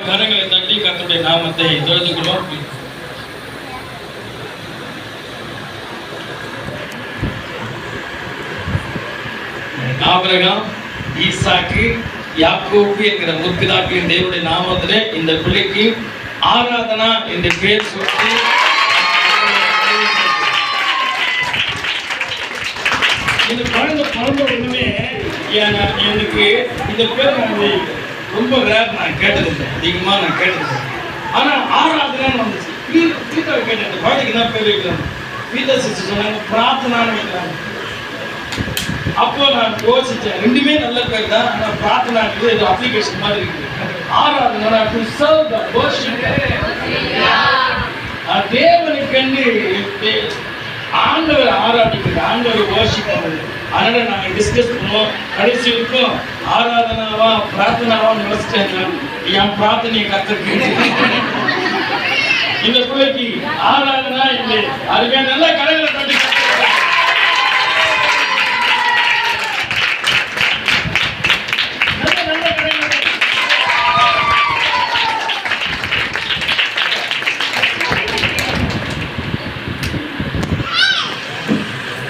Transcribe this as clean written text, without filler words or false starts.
கரங்களை தட்டி கர்த்தருடைய நாமத்தை தொழுதுகிறோம். ஆபிரகாம், ஈசாக்கு, யாக்கோபு என்கிற முற்பிதாக்களின் தேவனுடைய நாமத்திலே இந்த பிள்ளைக்கு ஆராதனா என்ற பெயர் சொல்லி இந்த குழந்தை பிறந்த உடனே எனக்கு இந்த பேர் ரொம்ப ரேர், நான் கேட்டதில்லை, அதிகமாக நான் கேட்டதில்லை. ஆனால் ஆராதனான்னு வந்துச்சு. கீதா கேட்டேன், இந்த குழந்தைக்கு தான் பேர் வைக்கிறாங்க. கீதா சிஸ்டர் சொன்னாங்க பிரார்த்தனான்னு வைக்கிறாங்க. அப்போ நான் யோசிச்சேன், ரெண்டுமே நல்ல பேர் தான், ஆனால் பிரார்த்தனாக்கு இது அப்ளிகேஷன் மாதிரி இருக்குது. ஆராதனா டு சர்வ் தி வர்ஷிப், தேவனுக்கென்று ஆண்டவர் ஆராதிக்கிறது, ஆண்டவர் வர்ஷிப் பண்ணுறது. அதனால நாங்கள் டிஸ்கஸ் பண்ணுவோம். கடைசி வரைக்கும் ஆராதனாவா பிரார்த்தனாவான்னு யோசிச்சேன். என் பிரார்த்தனையை கற்றுக்கிட்டு இந்த பிள்ளைக்கு ஆராதனா இல்லை, அதுவே நல்லா